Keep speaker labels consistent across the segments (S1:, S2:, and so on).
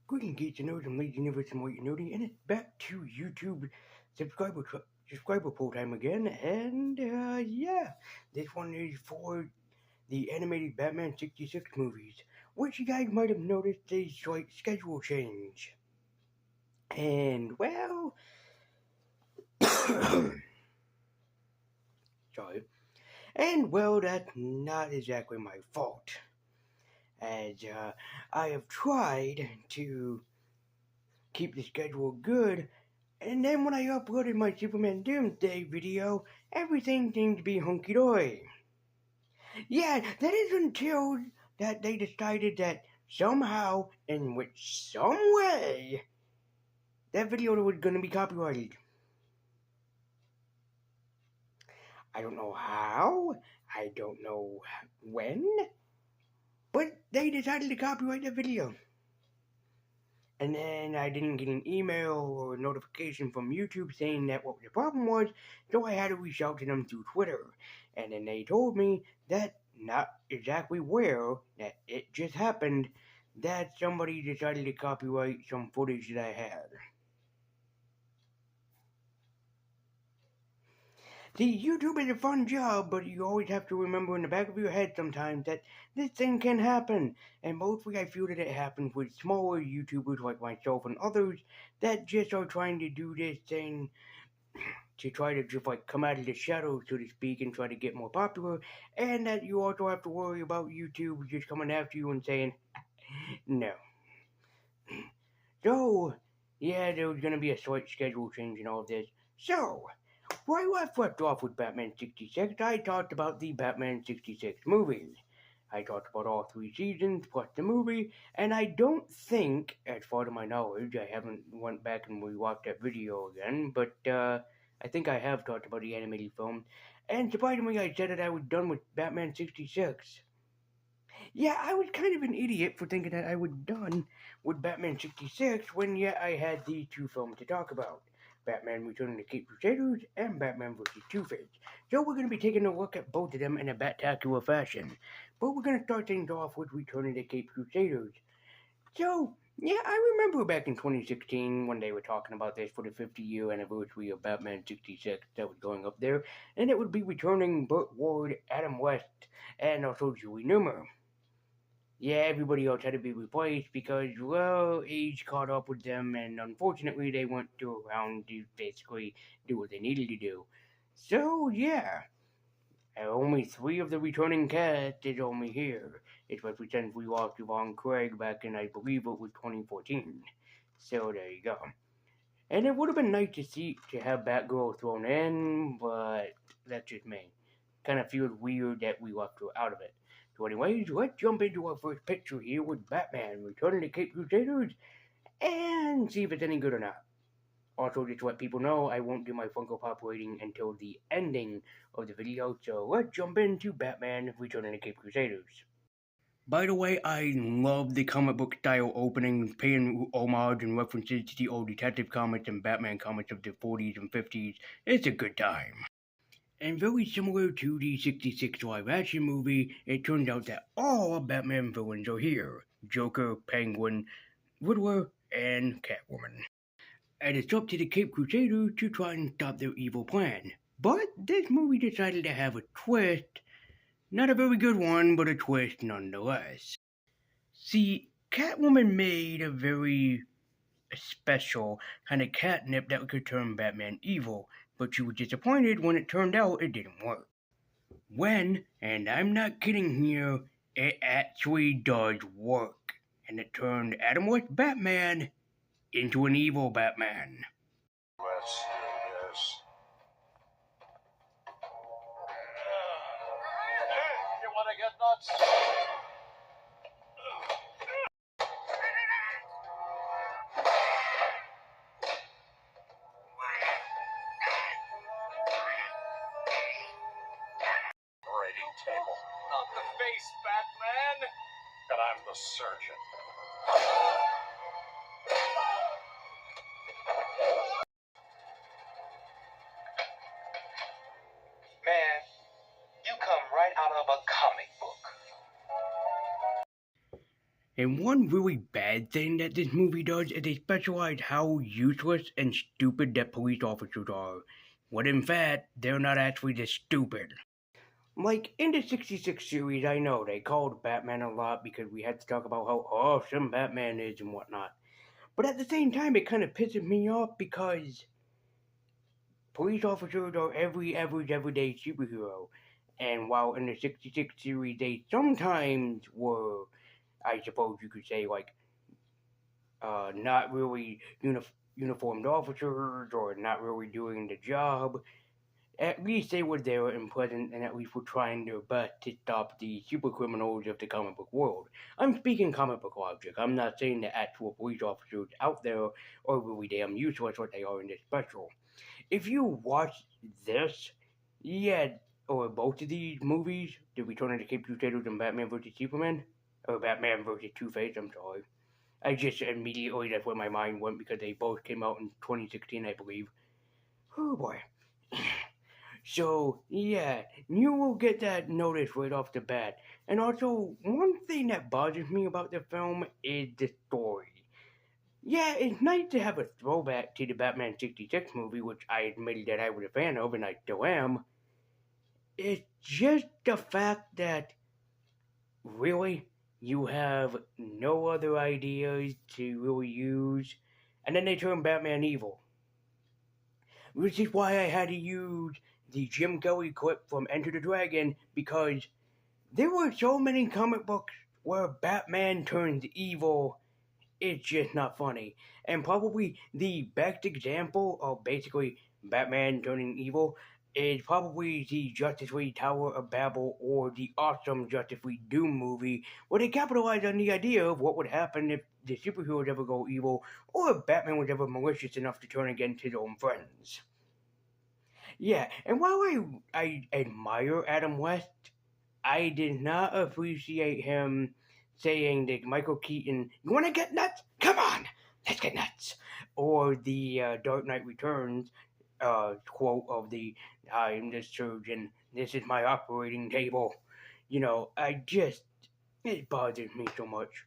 S1: Greetings, geeks and nerds, and ladies universe and white nerdy, and it's back to YouTube subscriber poll time again, and yeah, this one is for the animated Batman 66 movies, which you guys might have noticed a slight schedule change. And well, sorry, and well, that's not exactly my fault, as I have tried to keep the schedule good. And then when I uploaded my Superman Doomsday video, everything seemed to be hunky-dory. Yeah, that is until that they decided that somehow, in which some way, that video was going to be copyrighted. I don't know how, I don't know when, but they decided to copyright the video. And then I didn't get an email or a notification from YouTube saying that what the problem was, so I had to reach out to them through Twitter. And then they told me that not exactly where, that it just happened, that somebody decided to copyright some footage that I had. See, YouTube is a fun job, but you always have to remember in the back of your head sometimes that this thing can happen. And mostly I feel that it happens with smaller YouTubers like myself and others that just are trying to do this thing to try to just like come out of the shadows, so to speak, and try to get more popular. And that you also have to worry about YouTube just coming after you and saying, no. So, yeah, there was going to be a slight schedule change in all of this. So, where I left off with Batman 66, I talked about the Batman 66 movie. I talked about all 3 seasons plus the movie, and I don't think, as far to my knowledge, I haven't went back and rewatched that video again, but I think I have talked about the animated film, and surprisingly I said that I was done with Batman 66. Yeah, I was kind of an idiot for thinking that I was done with Batman 66 when yet I had these 2 films to talk about. Batman Returning to Cape Crusaders and Batman vs. Two-Face. So we're going to be taking a look at both of them in a bat-tacular fashion. But we're going to start things off with Returning to Cape Crusaders. So, yeah, I remember back in 2016 when they were talking about this for the 50-year anniversary of Batman 66 that was going up there, and it would be returning Burt Ward, Adam West, and also Julie Newmar. Yeah, everybody else had to be replaced because, well, age caught up with them, and unfortunately, they weren't still around to basically do what they needed to do. So, yeah, only 3 of the returning cast is only here, especially since we lost Yvonne Craig back in, I believe it was 2014. So, there you go. And it would have been nice to have Batgirl thrown in, but that's just me. Kind of feels weird that we left her out of it. So anyways, let's jump into our first picture here with Batman Returning to Cape Crusaders and see if it's any good or not. Also, just to let people know, I won't do my Funko Pop rating until the ending of the video, so let's jump into Batman Returning to Cape Crusaders. By the way, I love the comic book style openings, paying homage and references to the old Detective comics and Batman comics of the 40s and 50s. It's a good time. And very similar to the 66 live-action movie, it turns out that all Batman villains are here. Joker, Penguin, Riddler, and Catwoman. And it's up to the Cape Crusaders to try and stop their evil plan. But this movie decided to have a twist. Not a very good one, but a twist nonetheless. See, Catwoman made a very special kind of catnip that could turn Batman evil, but she was disappointed when it turned out it didn't work. When, and I'm not kidding here, it actually does work, and it turned Adam West Batman into an evil Batman.
S2: Let's do this. You wanna get nuts? Operating table.
S3: Not the face, Batman!
S2: And I'm the surgeon.
S3: Man, you come right out of a comic book.
S1: And one really bad thing that this movie does is they specialize how useless and stupid that police officers are, when in fact, they're not actually this stupid. Like in the 66 series, I know they called Batman a lot because we had to talk about how awesome Batman is and whatnot. But at the same time, it kind of pisses me off because police officers are every average everyday superhero. And while in the 66 series they sometimes were, I suppose you could say, like, not really uniformed officers or not really doing the job, at least they were there and present and at least were trying their best to stop the super criminals of the comic book world. I'm speaking comic book logic. I'm not saying the actual police officers out there are really damn useless what they are in this special. If you watch this, yeah, or both of these movies, The Return of the Cape Crusaders and Batman vs. Superman, or Batman vs. Two-Face, I'm sorry. I just immediately, that's where my mind went because they both came out in 2016, I believe. Oh boy. So, yeah, you will get that notice right off the bat. And also, one thing that bothers me about the film is the story. Yeah, it's nice to have a throwback to the Batman 66 movie, which I admitted that I was a fan of, and I still am. It's just the fact that, really, you have no other ideas to really use, and then they turn Batman evil. Which is why I had to use the Jim Kelly clip from Enter the Dragon, because there were so many comic books where Batman turns evil, it's just not funny. And probably the best example of basically Batman turning evil is probably the Justice League Tower of Babel or the awesome Justice League Doom movie, where they capitalize on the idea of what would happen if the superheroes ever go evil, or if Batman was ever malicious enough to turn against his own friends. Yeah, and while I admire Adam West, I did not appreciate him saying that Michael Keaton, "You want to get nuts? Come on, let's get nuts," or the Dark Knight Returns quote of the "I'm the surgeon. This is my operating table." You know, it bothers me so much.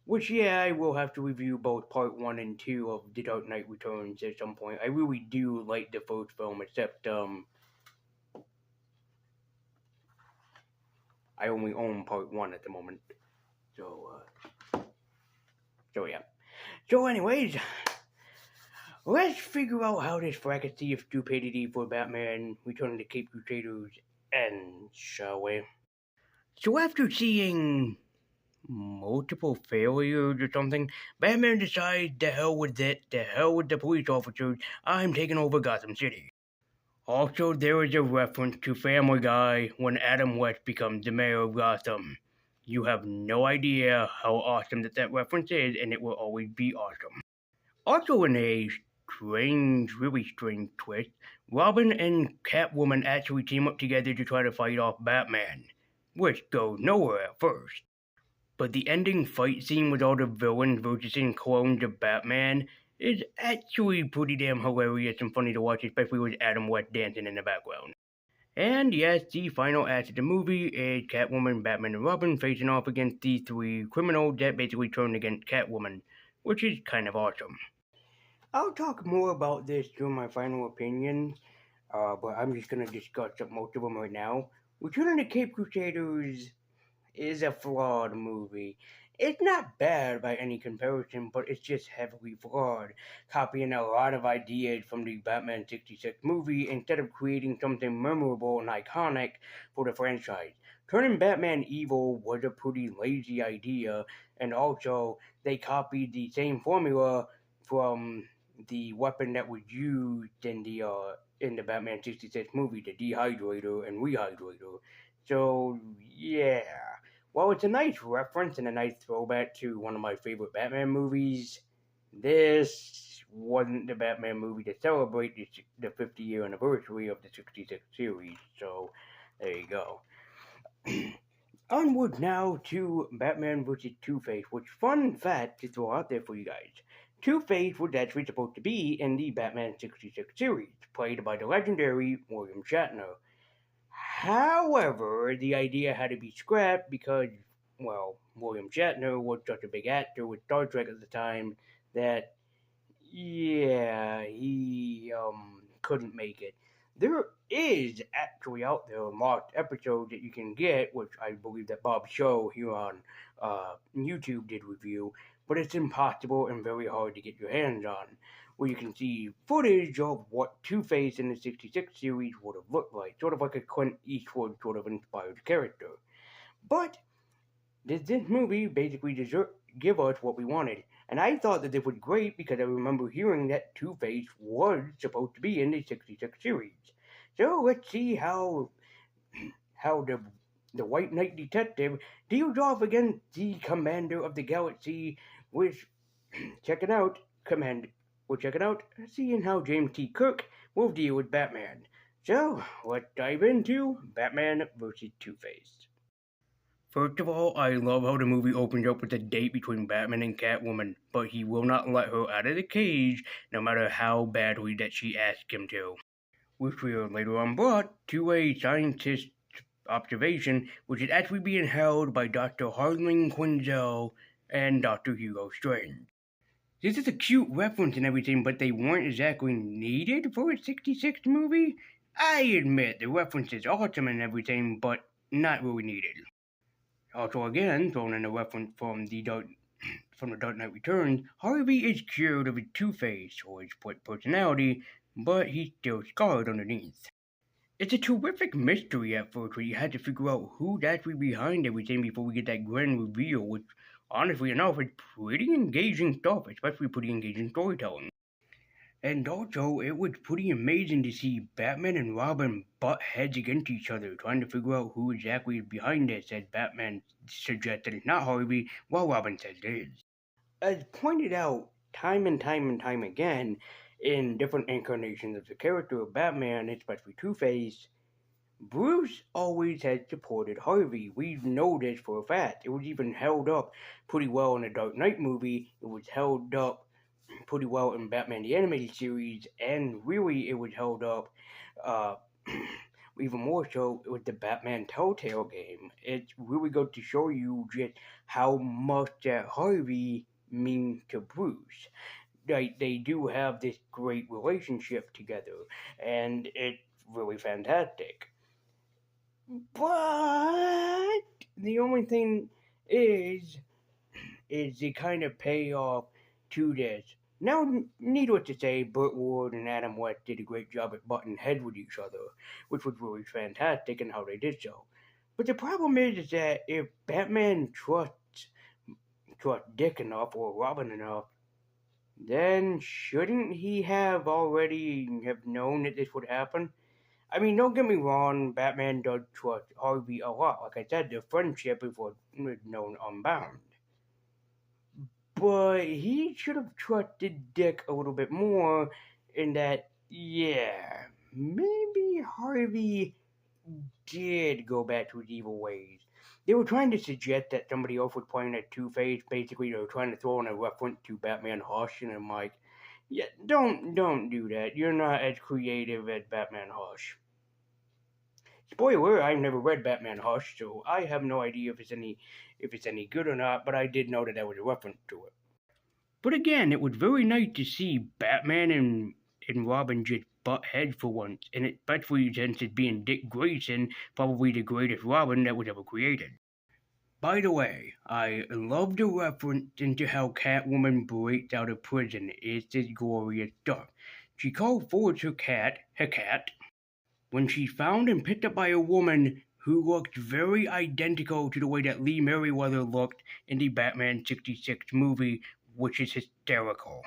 S1: Which, yeah, I will have to review both part 1 and 2 of The Dark Knight Returns at some point. I really do like the first film, except, I only own part 1 at the moment. So, yeah. So, anyways, let's figure out how this fracasty of stupidity for Batman Returning to Cape Crusaders ends, shall we? So, after seeing multiple failures or something, Batman decides the hell with it, the hell with the police officers, I'm taking over Gotham City. Also, there is a reference to Family Guy when Adam West becomes the mayor of Gotham. You have no idea how awesome that reference is, and it will always be awesome. Also, in a really strange twist, Robin and Catwoman actually team up together to try to fight off Batman, which goes nowhere at first. But the ending fight scene with all the villains versus clones of Batman is actually pretty damn hilarious and funny to watch, especially with Adam West dancing in the background. And yes, the final act of the movie is Catwoman, Batman, and Robin facing off against the three criminals that basically turned against Catwoman, which is kind of awesome. I'll talk more about this during my final opinions, but I'm just going to discuss most of them right now. Return of the Cape Crusaders is a flawed movie. It's not bad by any comparison, but it's just heavily flawed, copying a lot of ideas from the Batman 66 movie instead of creating something memorable and iconic for the franchise. Turning Batman evil was a pretty lazy idea, and also they copied the same formula from the weapon that was used in the Batman 66 movie, the dehydrator and rehydrator. So yeah. While it's a nice reference and a nice throwback to one of my favorite Batman movies, this wasn't the Batman movie to celebrate the 50-year anniversary of the 66 series, so there you go. Onward now to Batman vs. Two-Face, which, fun fact to throw out there for you guys. Two-Face was actually supposed to be in the Batman 66 series, played by the legendary William Shatner. However, the idea had to be scrapped because William Shatner was such a big actor with Star Trek at the time that, yeah, he couldn't make it. There is actually out there a marked episode that you can get, which I believe that Bob Show here on YouTube did review, but it's impossible and very hard to get your hands on, where you can see footage of what Two-Face in the 66 series would have looked like, sort of like a Clint Eastwood sort of inspired character. But this movie basically give us what we wanted. And I thought that this was great because I remember hearing that Two-Face was supposed to be in the 66 series. So let's see how the White Knight detective deals off against the Commander of the Galaxy, which checking out seeing how James T. Kirk will deal with Batman. So let's dive into Batman vs. Two-Face. First of all, I love how the movie opens up with a date between Batman and Catwoman, but he will not let her out of the cage no matter how badly that she asks him to. Which we are later on brought to a scientist's observation, which is actually being held by Dr. Harlan Quinzel and Dr. Hugo Strange. This is a cute reference and everything, but they weren't exactly needed for a 66 movie. I admit the reference is awesome and everything, but not really needed. Also, again, thrown in a reference from the Dark Knight Returns, Harvey is cured of his Two-Face, or his split personality, but he's still scarred underneath. It's a terrific mystery at first, where you had to figure out who's actually behind everything before we get that grand reveal, which, honestly enough, is pretty engaging stuff, especially pretty engaging storytelling. And also, it was pretty amazing to see Batman and Robin butt heads against each other, trying to figure out who exactly is behind this, as Batman suggests that it's not Harvey, while Robin says it is. As pointed out time and time again in different incarnations of the character of Batman, especially Two-Face, Bruce always has supported Harvey. We know this for a fact. It was even held up pretty well in the Dark Knight movie. It was held up pretty well in Batman the Animated Series, and really it was held up even more so with the Batman Telltale game. It's really good to show you just how much that Harvey means to Bruce. They do have this great relationship together, and it's really fantastic. But the only thing is the kind of payoff to this. Now, needless to say, Burt Ward and Adam West did a great job at butting heads with each other, which was really fantastic in how they did so. But the problem is that if Batman trusts Dick enough or Robin enough, then shouldn't he have already have known that this would happen? I mean, don't get me wrong, Batman does trust Harvey a lot. Like I said, their friendship is what is known unbound. But he should have trusted Dick a little bit more in that, yeah, maybe Harvey did go back to his evil ways. They were trying to suggest that somebody else was playing a Two-Face. Basically, they were trying to throw in a reference to Batman Hush, and I'm like, yeah, don't do that. You're not as creative as Batman Hush. Spoiler: I've never read Batman Hush, so I have no idea if it's any good or not. But I did know that was a reference to it. But again, it was very nice to see Batman and Robin just butt heads for once, and especially since it being Dick Grayson, probably the greatest Robin that was ever created. By the way, I love the reference into how Catwoman breaks out of prison. It's this glorious stuff. She called forward her cat, when she's found and picked up by a woman who looked very identical to the way that Lee Merriweather looked in the Batman 66 movie, which is hysterical.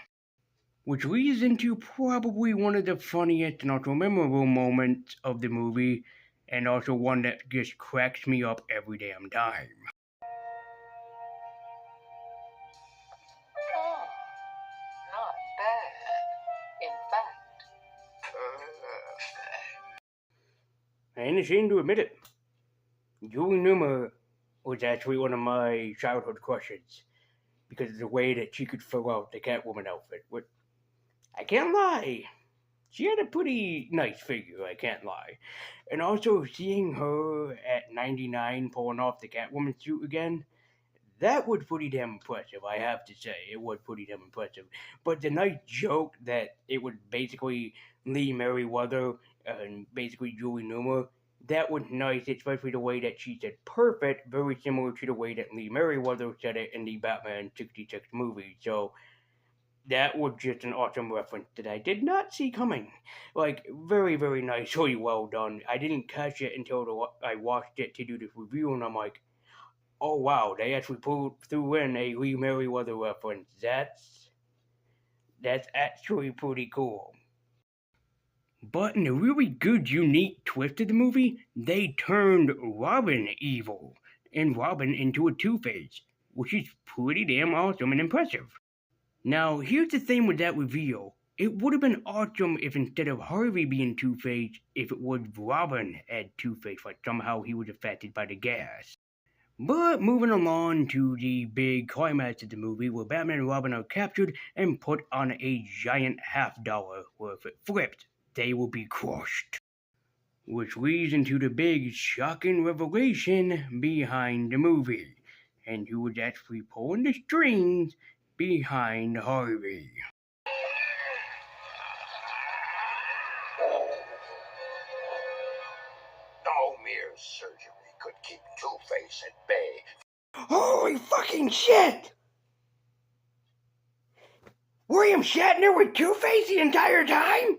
S1: Which leads into probably one of the funniest and also memorable moments of the movie, and also one that just cracks me up every damn time.
S4: Oh, not bad. In fact, perfect.
S1: I ain't ashamed to admit it. Julie Newmar was actually one of my childhood crushes because of the way that she could fill out the Catwoman outfit. Which, I can't lie, she had a pretty nice figure, I can't lie. And also seeing her at 99 pulling off the Catwoman suit again, That was pretty damn impressive, I have to say. It was pretty damn impressive. But the nice joke that it was basically Lee Merriweather and basically Julie Newmar, that was nice, especially the way that she said perfect, very similar to the way that Lee Merriweather said it in the Batman 66 movie. So that was just an awesome reference that I did not see coming. Like, very, very nicely well done. I didn't catch it until I watched it to do this review, and I'm like, oh wow, they actually threw in a Lee Merriweather reference. That's actually pretty cool. But in a really good, unique twist of the movie, they turned Robin evil and Robin into a Two-Face, which is pretty damn awesome and impressive. Now, here's the thing with that reveal. It would have been awesome if instead of Harvey being Two-Face, if it was Robin had Two-Face, like somehow he was affected by the gas. But moving along to the big climax of the movie where Batman and Robin are captured and put on a giant $50 where if it flipped, they will be crushed. Which leads into the big shocking revelation behind the movie, and who was actually pulling the strings behind Harvey.
S2: No mere surgery could keep Two-Face at bay.
S1: Holy fucking shit! William Shatner with Two-Face the entire time?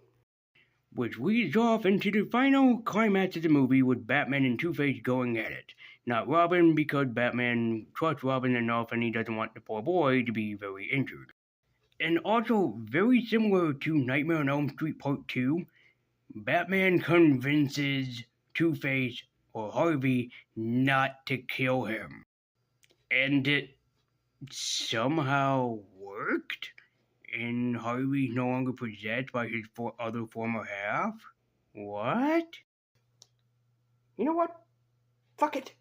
S1: Which leads off into the final climax of the movie with Batman and Two-Face going at it. Not Robin, because Batman trusts Robin enough and he doesn't want the poor boy to be very injured. And also, very similar to Nightmare on Elm Street Part 2, Batman convinces Two-Face or Harvey not to kill him. And it somehow worked? And Harvey's no longer possessed by his other former half? What? You know what? Fuck it.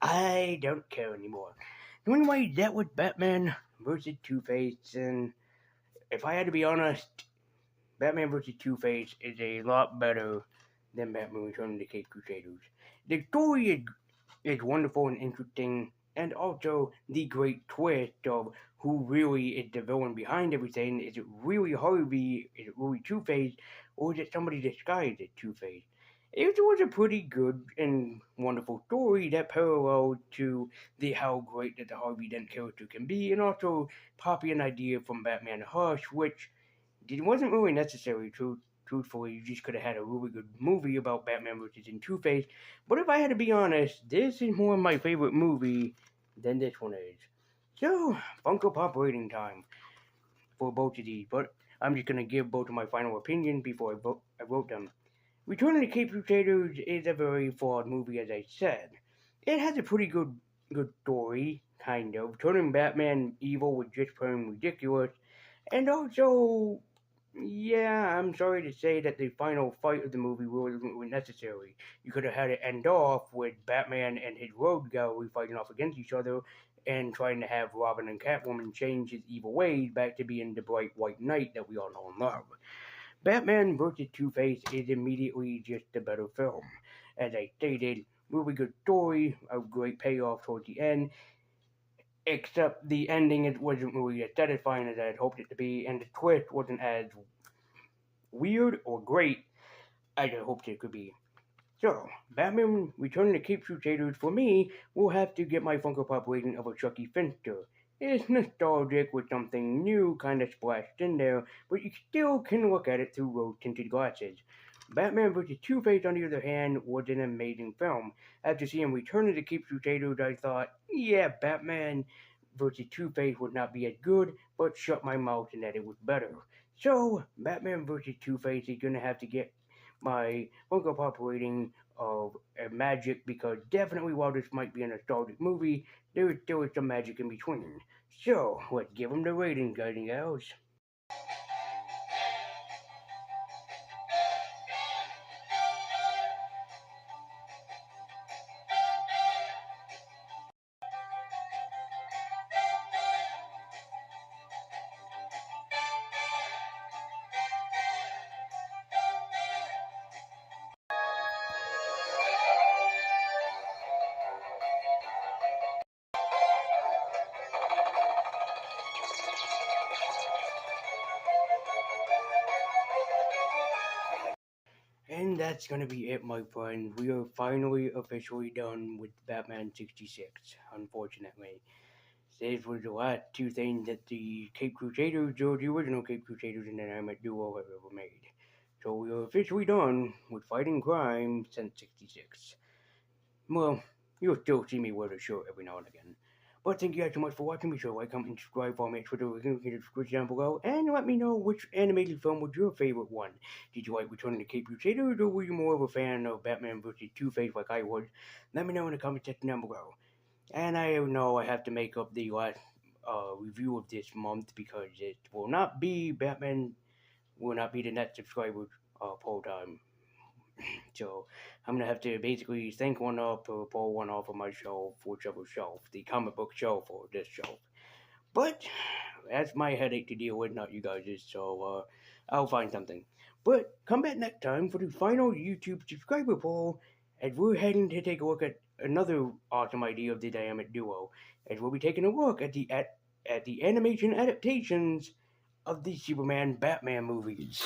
S1: I don't care anymore. Anyway, that was Batman vs. Two-Face, and if I had to be honest, Batman vs. Two-Face is a lot better than Batman Return to the Caped Crusaders. The story is wonderful and interesting, and also the great twist of who really is the villain behind everything. Is it really Harvey? Is it really Two-Face? Or is it somebody disguised as Two-Face? It was a pretty good and wonderful story that paralleled to how great that the Harvey Dent character can be, and also copy an idea from Batman Hush, which it wasn't really necessary. Truthfully, you just could have had a really good movie about Batman versus Two-Face. But if I had to be honest, this is more my favorite movie than this one is. So, Funko Pop rating time for both of these. But I'm just gonna give both of my final opinion before I wrote them. Return of the Caped Crusaders is a very flawed movie, as I said. It has a pretty good story, kind of. Turning Batman evil was just plain ridiculous. And also, yeah, I'm sorry to say that the final fight of the movie wasn't really necessary. You could have had it end off with Batman and his road gallery fighting off against each other and trying to have Robin and Catwoman change his evil ways back to being the bright white knight that we all know and love. Batman vs. Two-Face is immediately just a better film. As I stated, really good story, a great payoff towards the end, except the ending it wasn't really as satisfying as I had hoped it to be, and the twist wasn't as weird or great as I hoped it could be. So, Batman Return of the Caped Crusaders for me will have to get my Funko Pop rating of a Chucky Finster. It's nostalgic with something new kind of splashed in there, but you still can look at it through rose-tinted glasses. Batman vs. Two-Face, on the other hand, was an amazing film. After seeing Return of the Caped Crusaders, I thought, yeah, Batman vs. Two-Face would not be as good, but shut my mouth and that it was better. So, Batman vs. Two-Face is gonna have to get my Funko Pop rating of magic, because definitely while this might be a nostalgic movie, there is still some magic in between. So, let's give them the rating, guys and gals. And that's gonna be it, my friend. We are finally officially done with Batman 66, unfortunately. These were the last two things that the Cape Crusaders, or the original Cape Crusaders and Dynamic Duo, have ever made. So we are officially done with fighting crime since 66. Well, you'll still see me wear the shirt every now and again. But thank you guys so much for watching. Be sure to like, comment, and subscribe. Follow me on Twitter. Link in the description down below. And let me know which animated film was your favorite one. Did you like Returning to Cape Crusaders, or were you more of a fan of Batman vs. Two-Face like I was? Let me know in the comment section down below. And I know I have to make up the last review of this month because it will not be Batman, will not be the net subscribers poll time. So I'm gonna have to basically think one up or pull one off of my shelf, whichever shelf, the comic book shelf or this shelf. But that's my headache to deal with, not you guys'. So I'll find something. But come back next time for the final YouTube subscriber poll, as we're heading to take a look at another awesome idea of the dynamic duo, as we'll be taking a look at the animation adaptations of the Superman Batman movies.